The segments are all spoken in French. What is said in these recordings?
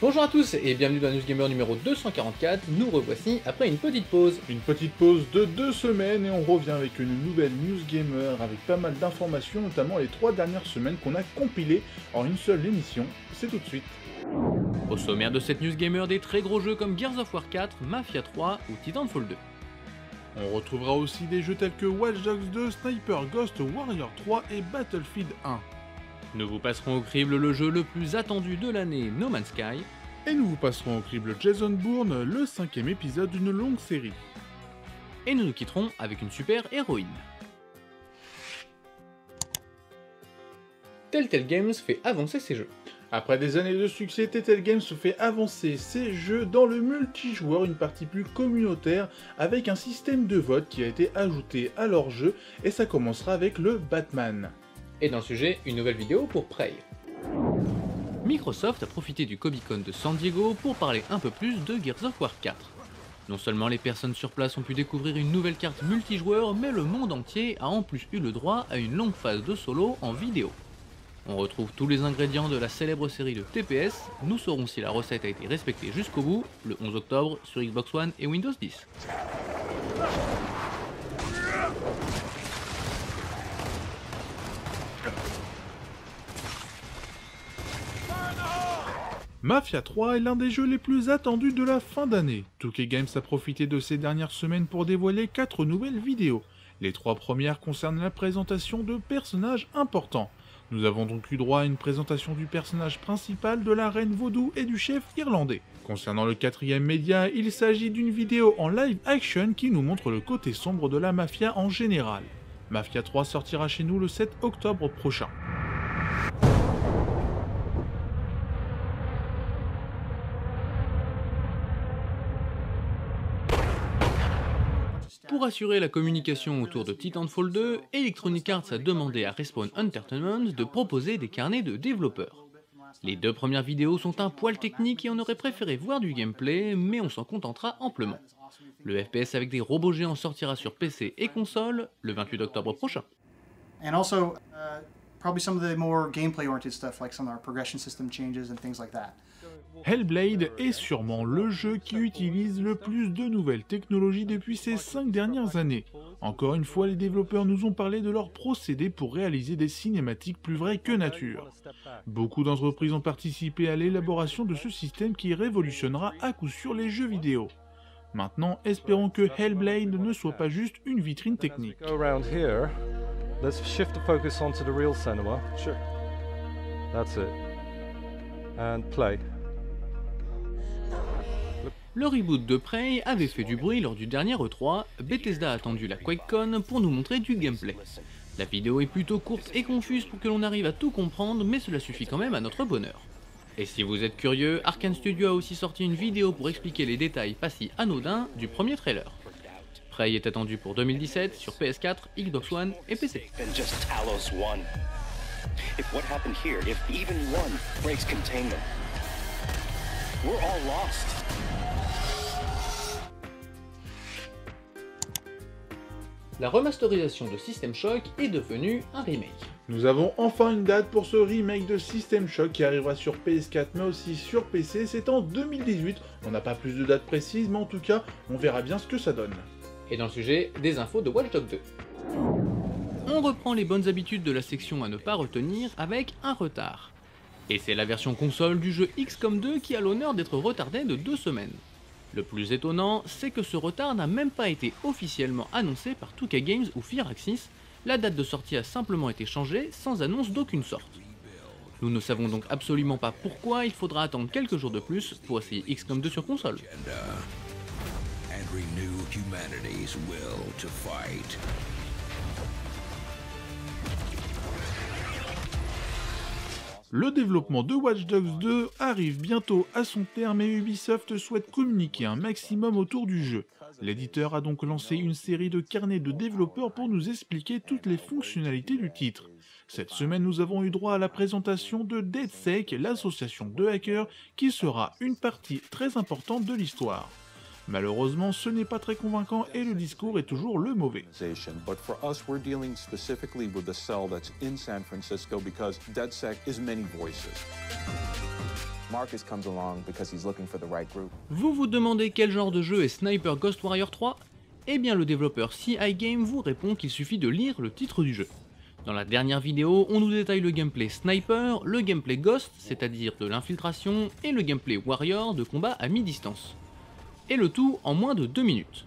Bonjour à tous et bienvenue dans la News Gamer numéro 244, nous revoici après une petite pause. Une petite pause de 2 semaines et on revient avec une nouvelle News Gamer avec pas mal d'informations, notamment les 3 dernières semaines qu'on a compilées en une seule émission. C'est tout de suite. Au sommaire de cette News Gamer, des très gros jeux comme Gears of War 4, Mafia 3 ou Titanfall 2. On retrouvera aussi des jeux tels que Watch Dogs 2, Sniper Ghost Warrior 3 et Battlefield 1. Nous vous passerons au crible le jeu le plus attendu de l'année, No Man's Sky. Et nous vous passerons au crible Jason Bourne, le 5ème épisode d'une longue série. Et nous nous quitterons avec une super héroïne. Telltale Games fait avancer ses jeux. Après des années de succès, Telltale Games fait avancer ses jeux dans le multijoueur, une partie plus communautaire, avec un système de vote qui a été ajouté à leur jeu, et ça commencera avec le Batman. Et dans le sujet, une nouvelle vidéo pour Prey. Microsoft a profité du Comic-Con de San Diego pour parler un peu plus de Gears of War 4. Non seulement les personnes sur place ont pu découvrir une nouvelle carte multijoueur, mais le monde entier a en plus eu le droit à une longue phase de solo en vidéo. On retrouve tous les ingrédients de la célèbre série de TPS, nous saurons si la recette a été respectée jusqu'au bout, le 11 octobre sur Xbox One et Windows 10. Mafia 3 est l'un des jeux les plus attendus de la fin d'année. 2K Games a profité de ces dernières semaines pour dévoiler 4 nouvelles vidéos. Les 3 premières concernent la présentation de personnages importants. Nous avons donc eu droit à une présentation du personnage principal, de la reine vaudou et du chef irlandais. Concernant le 4ème média, il s'agit d'une vidéo en live action qui nous montre le côté sombre de la mafia en général. Mafia 3 sortira chez nous le 7 octobre prochain. Pour assurer la communication autour de Titanfall 2, Electronic Arts a demandé à Respawn Entertainment de proposer des carnets de développeurs. Les 2 premières vidéos sont un poil techniques et on aurait préféré voir du gameplay, mais on s'en contentera amplement. Le FPS avec des robots géants sortira sur PC et console le 28 octobre prochain. And also, probably some of the more gameplay-oriented stuff, like some of our progression system changes and things like that. Hellblade est sûrement le jeu qui utilise le plus de nouvelles technologies depuis ces 5 dernières années. Encore une fois, les développeurs nous ont parlé de leur procédé pour réaliser des cinématiques plus vraies que nature. Beaucoup d'entreprises ont participé à l'élaboration de ce système qui révolutionnera à coup sûr les jeux vidéo. Maintenant, espérons que Hellblade ne soit pas juste une vitrine technique. Let's shift the focus onto the real cinema. Sure. That's it. And play. Le reboot de Prey avait fait du bruit lors du dernier E3, Bethesda a attendu la QuakeCon pour nous montrer du gameplay. La vidéo est plutôt courte et confuse pour que l'on arrive à tout comprendre, mais cela suffit quand même à notre bonheur. Et si vous êtes curieux, Arkane Studio a aussi sorti une vidéo pour expliquer les détails pas si anodins du premier trailer. Prey est attendu pour 2017 sur PS4, Xbox One et PC. La remasterisation de System Shock est devenue un remake. Nous avons enfin une date pour ce remake de System Shock qui arrivera sur PS4 mais aussi sur PC, c'est en 2018. On n'a pas plus de date précise mais en tout cas on verra bien ce que ça donne. Et dans le sujet, des infos de Watch Dogs 2. On reprend les bonnes habitudes de la section à ne pas retenir avec un retard. Et c'est la version console du jeu XCOM 2 qui a l'honneur d'être retardée de 2 semaines. Le plus étonnant, c'est que ce retard n'a même pas été officiellement annoncé par 2K Games ou Firaxis, la date de sortie a simplement été changée sans annonce d'aucune sorte. Nous ne savons donc absolument pas pourquoi il faudra attendre quelques jours de plus pour essayer XCOM 2 sur console. Le développement de Watch Dogs 2 arrive bientôt à son terme et Ubisoft souhaite communiquer un maximum autour du jeu. L'éditeur a donc lancé une série de carnets de développeurs pour nous expliquer toutes les fonctionnalités du titre. Cette semaine, nous avons eu droit à la présentation de DeadSec, l'association de hackers, qui sera une partie très importante de l'histoire. Malheureusement, ce n'est pas très convaincant et le discours est toujours le mauvais. But for us, we're dealing specifically with the cell that's in San Francisco because DedSec is many voices. Marcus comes along because he's looking for the right group. Vous vous demandez quel genre de jeu est Sniper Ghost Warrior 3 ? Eh bien le développeur CI Game vous répond qu'il suffit de lire le titre du jeu. Dans la dernière vidéo, on nous détaille le gameplay Sniper, le gameplay Ghost, c'est-à-dire de l'infiltration, et le gameplay Warrior de combat à mi-distance. Et le tout en moins de 2 minutes.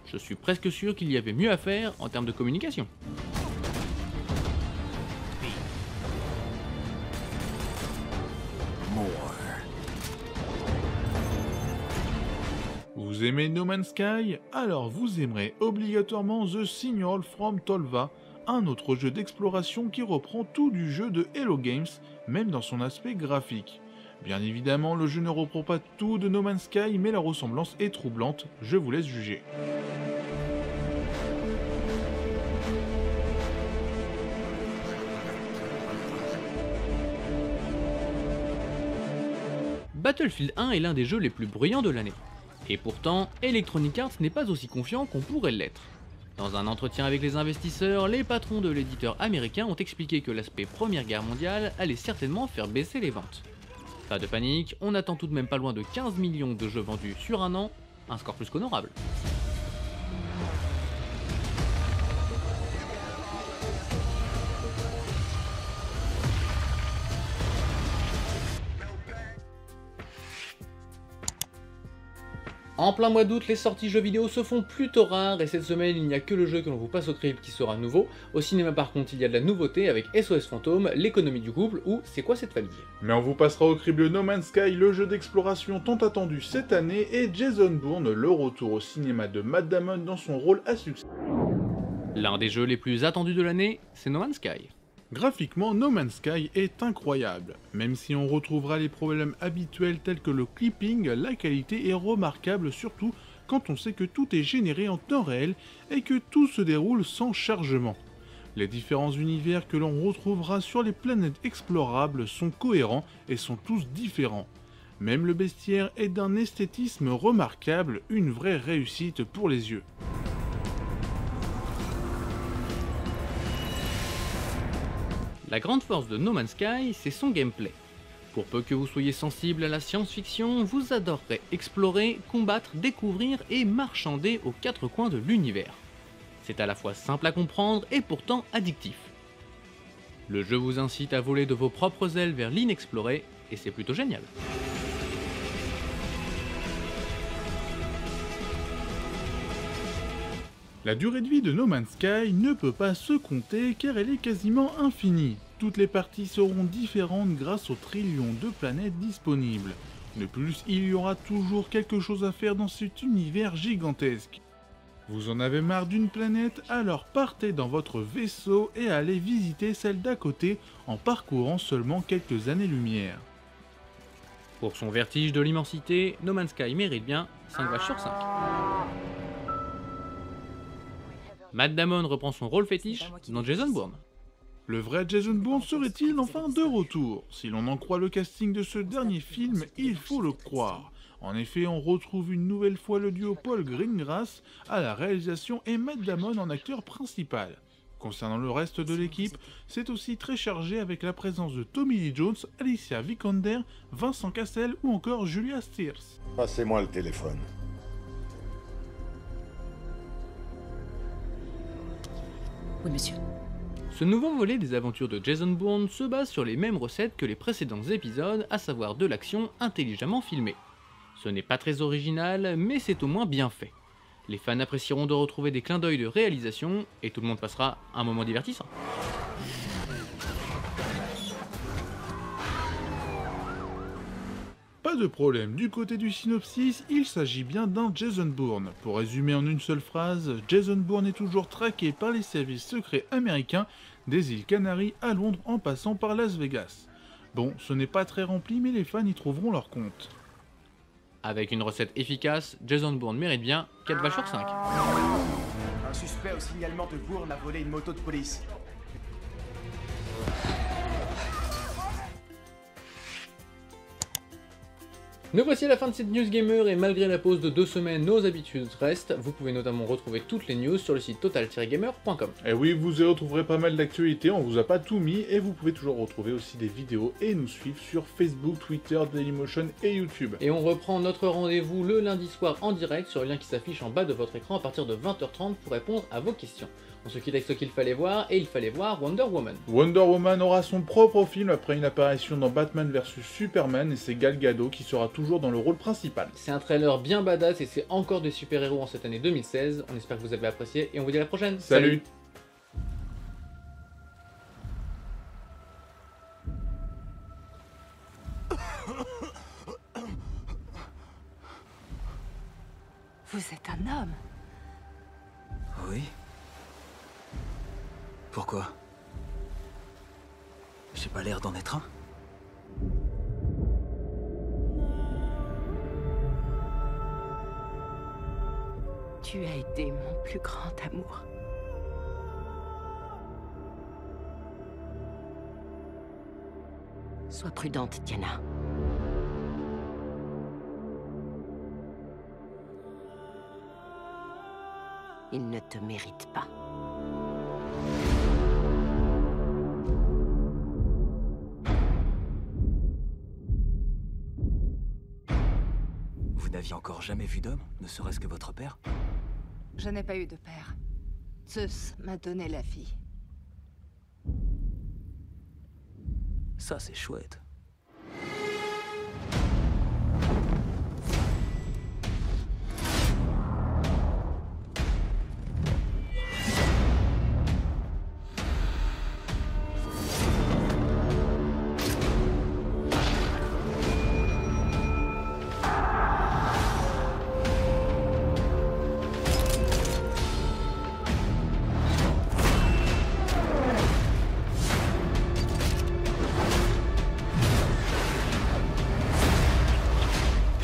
Je suis presque sûr qu'il y avait mieux à faire en termes de communication. Vous aimez No Man's Sky? Alors vous aimerez obligatoirement The Signal from Tolva, un autre jeu d'exploration qui reprend tout du jeu de Hello Games, même dans son aspect graphique. Bien évidemment, le jeu ne reprend pas tout de No Man's Sky, mais la ressemblance est troublante, je vous laisse juger. Battlefield 1 est l'un des jeux les plus bruyants de l'année. Et pourtant, Electronic Arts n'est pas aussi confiant qu'on pourrait l'être. Dans un entretien avec les investisseurs, les patrons de l'éditeur américain ont expliqué que l'aspect Première Guerre mondiale allait certainement faire baisser les ventes. Pas de panique, on attend tout de même pas loin de 15 millions de jeux vendus sur un an, un score plus qu'honorable. En plein mois d'août, les sorties jeux vidéo se font plutôt rares et cette semaine il n'y a que le jeu que l'on vous passe au crible qui sera nouveau. Au cinéma par contre il y a de la nouveauté avec SOS Fantôme, l'économie du couple ou C'est quoi cette famille. Mais on vous passera au crible No Man's Sky, le jeu d'exploration tant attendu cette année, et Jason Bourne, le retour au cinéma de Matt Damon dans son rôle à succès. L'un des jeux les plus attendus de l'année, c'est No Man's Sky. Graphiquement, No Man's Sky est incroyable. Même si on retrouvera les problèmes habituels tels que le clipping, la qualité est remarquable, surtout quand on sait que tout est généré en temps réel et que tout se déroule sans chargement. Les différents univers que l'on retrouvera sur les planètes explorables sont cohérents et sont tous différents. Même le bestiaire est d'un esthétisme remarquable, une vraie réussite pour les yeux. La grande force de No Man's Sky, c'est son gameplay. Pour peu que vous soyez sensible à la science-fiction, vous adorerez explorer, combattre, découvrir et marchander aux quatre coins de l'univers. C'est à la fois simple à comprendre et pourtant addictif. Le jeu vous incite à voler de vos propres ailes vers l'inexploré, et c'est plutôt génial. La durée de vie de No Man's Sky ne peut pas se compter car elle est quasiment infinie. Toutes les parties seront différentes grâce aux trillions de planètes disponibles. De plus, il y aura toujours quelque chose à faire dans cet univers gigantesque. Vous en avez marre d'une planète, alors partez dans votre vaisseau et allez visiter celle d'à côté en parcourant seulement quelques années-lumière. Pour son vertige de l'immensité, No Man's Sky mérite bien 5 vaches sur 5. Matt Damon reprend son rôle fétiche dans Jason Bourne. Le vrai Jason Bourne serait-il enfin de retour? Si l'on en croit le casting de ce dernier film, il faut le croire. En effet, on retrouve une nouvelle fois le duo Paul Greengrass à la réalisation et Matt Damon en acteur principal. Concernant le reste de l'équipe, c'est aussi très chargé avec la présence de Tommy Lee Jones, Alicia Vikander, Vincent Cassel ou encore Julia Stiers. Passez-moi le téléphone. Oui, monsieur. Ce nouveau volet des aventures de Jason Bourne se base sur les mêmes recettes que les précédents épisodes, à savoir de l'action intelligemment filmée. Ce n'est pas très original, mais c'est au moins bien fait. Les fans apprécieront de retrouver des clins d'œil de réalisation, et tout le monde passera un moment divertissant. Pas de problème, du côté du synopsis, il s'agit bien d'un Jason Bourne. Pour résumer en une seule phrase, Jason Bourne est toujours traqué par les services secrets américains des îles Canaries à Londres en passant par Las Vegas. Bon, ce n'est pas très rempli, mais les fans y trouveront leur compte. Avec une recette efficace, Jason Bourne mérite bien 4 vaches sur 5. Un suspect au signalement de Bourne a volé une moto de police. Nous voici à la fin de cette News Gamer et malgré la pause de 2 semaines, nos habitudes restent. Vous pouvez notamment retrouver toutes les news sur le site total-gamer.com. Et oui, vous y retrouverez pas mal d'actualités, on vous a pas tout mis, et vous pouvez toujours retrouver aussi des vidéos et nous suivre sur Facebook, Twitter, Dailymotion et YouTube. Et on reprend notre rendez-vous le lundi soir en direct sur le lien qui s'affiche en bas de votre écran à partir de 20h30 pour répondre à vos questions. On se quitte avec ce qu'il fallait voir, et il fallait voir Wonder Woman. Wonder Woman aura son propre film après une apparition dans Batman vs Superman, et c'est Gal Gadot qui sera toujours dans le rôle principal. C'est un trailer bien badass et c'est encore des super-héros en cette année 2016. On espère que vous avez apprécié et on vous dit à la prochaine. Salut. Vous êtes un homme. Oui. Pourquoi? J'ai pas l'air d'en être un. Tu as été mon plus grand amour. Sois prudente, Diana. Il ne te mérite pas. Vous n'aviez encore jamais vu d'homme, ne serait-ce que votre père? Je n'ai pas eu de père. Zeus m'a donné la vie. Ça, c'est chouette.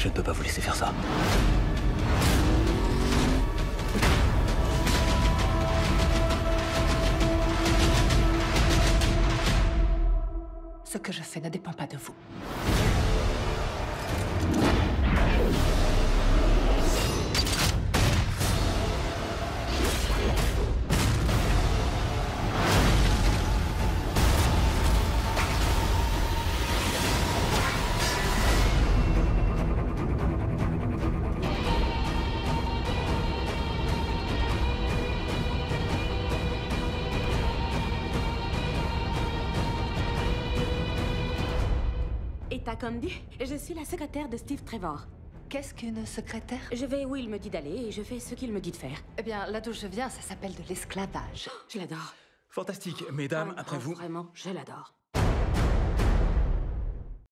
Je ne peux pas vous laisser faire ça. Ce que je fais ne dépend pas de vous. Et t'as comme dit, je suis la secrétaire de Steve Trevor. Qu'est-ce qu'une secrétaire? Je vais où il me dit d'aller et je fais ce qu'il me dit de faire. Eh bien, là d'où je viens, ça s'appelle de l'esclavage. Je l'adore. Fantastique, mesdames, Oh, après vous. Vraiment, je l'adore.